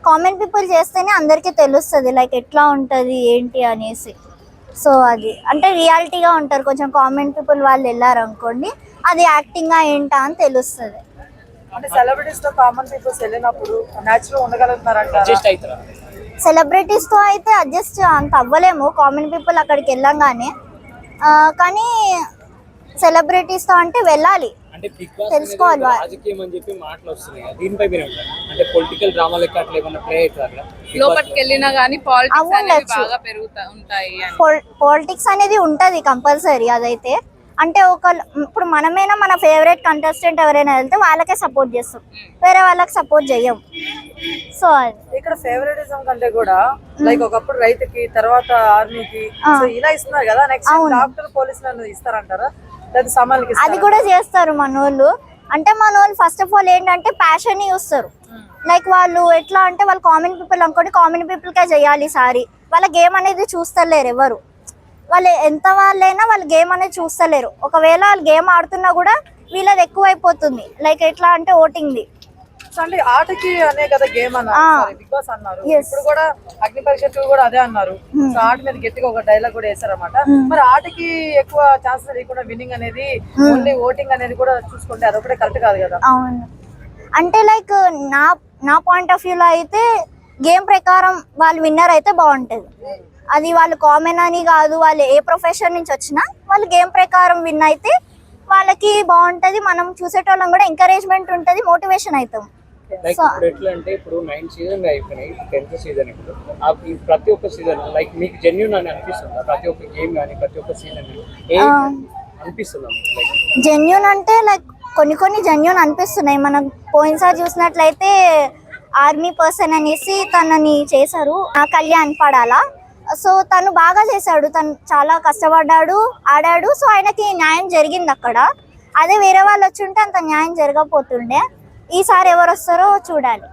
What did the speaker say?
Common people చేస్తేనే అందరికీ తెలుస్తుంది లైక్ ఎట్లా ఉంటుంది ఏంటి అనేసి. సో అది అంటే రియాలిటీగా ఉంటారు. కొంచెం కామన్ పీపుల్ వాళ్ళు వెళ్ళారు అనుకోండి, అది యాక్టింగా ఏంటా అని తెలుస్తుంది. అంటే సెలబ్రిటీస్ తో కామన్ పీపుల్స్ వెళ్ళినప్పుడు నేచురల్ ఉండగలుగుతారంటారా? సెలబ్రిటీస్ తో అయితే అడ్జస్ట్ అంత అవ్వలేము కామన్ పీపుల్ అక్కడికి వెళ్ళంగానే. కానీ సెలబ్రిటీస్ తో అంటే వెళ్ళాలి, అంటే బిగ్ బాస్ తెలుసుకోవాలి. రాజకీయం అని చెప్పి మాటలు వస్తున్నాయి, దీనిపై మీరు అంటే పొలిటికల్ డ్రామా లెక్క అట్లా ఏమైనా ప్లే అవుతారా? లోపలికి వెళ్ళినా గానీ పాలిటిక్స్ అనేది బాగా పెరుగుతా ఉంటాయి. పాలిటిక్స్ అనేది ఉంటది కంపల్సరీ. అదైతే అంటే ఇప్పుడు మనమైనా మన ఫేవరెట్ కంటెస్టెంట్ ఎవరైనా వెళ్తే వాళ్ళకే సపోర్ట్ చేస్తాం, వేరే వాళ్ళకి సపోర్ట్ చెయ్యం. సో ఇక్కడ ఫేవరెటిజం కంటే కూడా లైక్ ఒకప్పుడు రైతుకి, తర్వాత ఆర్మీకి ఇలా ఇస్తున్నారు కదా, నెక్స్ట్ డాక్టర్ పోలీసులు ఇస్తారంటారా? అది కూడా చేస్తారు మనోళ్ళు. అంటే మనోళ్ళు ఫస్ట్ ఆఫ్ ఆల్ ఏంటంటే ప్యాషన్ చూస్తారు. లైక్ వాళ్ళు ఎట్లా అంటే వాళ్ళు కామన్ పీపుల్ అనుకోండి, కామన్ పీపుల్కే చేయాలి సారీ. వాళ్ళ గేమ్ అనేది చూస్తలేరు ఎవరు. వాళ్ళు ఎంత వాళ్ళైనా వాళ్ళు గేమ్ అనేది చూస్తలేరు. ఒకవేళ వాళ్ళు గేమ్ ఆడుతున్నా కూడా వీళ్ళది ఎక్కువ అయిపోతుంది. లైక్ ఎట్లా అంటే ఓటింగ్ది అంటే ఆటకి అనే కదా గేమ్ అన్నారు, బిగ్ బాస్ అన్నారు. ఇప్పుడు కూడా అగ్ని పరీక్ష 2 కూడా అదే అన్నారు. సో ఆట మీద గట్టిగా ఒక డైలాగ్ కూడా వేసారన్నమాట. మరి ఆటకి ఎక్కువ ఛాన్సెస్ లేకుండా విన్నింగ్ అనేది ఓన్లీ ఓటింగ్ అనేది కూడా చూసుకుంటే అదొకటే కరెక్ట్ కాదు కదా? అవును. అంటే లైక్ నా పాయింట్ ఆఫ్ వ్యూలో అయితే గేమ్ ప్రకారం వాళ్ళు విన్నర్ అయితే బాగుంటది. అది వాళ్ళు కామన్ అని కాదు, వాళ్ళు ఏ ప్రొఫెషన్ నుంచి వచ్చినా వాళ్ళు గేమ్ ప్రకారం విన్ అయితే వాళ్ళకి బాగుంటది. మనం చూసేటోళ్ళం కూడా ఎంకరేజ్మెంట్ ఉంటది, మోటివేషన్ అవుతాం. లైక్ ఇప్పుడు ఎట్లా అంటే ఇప్పుడు 9 సీజన్ అయిపోయినాయి, 10th సీజన్ ఇప్పుడు ప్రతి ఒక్క సీజన్ లైక్ మీకు జెన్యూన్ అని అనిపిస్తుందా? ప్రతి ఒక్క గేమ్ కానీ ప్రతి ఒక్క సీజన్ అనిపిస్తుందా? జెన్యూన్ అంటే లైక్ కొన్ని జెన్యూన్ అనిపిస్తున్నాయి. మనం పోయినసారి చూసినట్లయితే ఆర్మీ పర్సన్ అనేసి తనని చేశారు, కళ్యాణ్ పడాలా. సో తను బాగా చేశాడు, తను చాలా కష్టపడ్డాడు, ఆడాడు. సో ఆయనకి న్యాయం జరిగింది అక్కడ. అదే వేరే వాళ్ళు వచ్చి ఉంటే అంత న్యాయం జరగకపోతుండే. ఈసారి ఎవరు వస్తారో చూడాలి.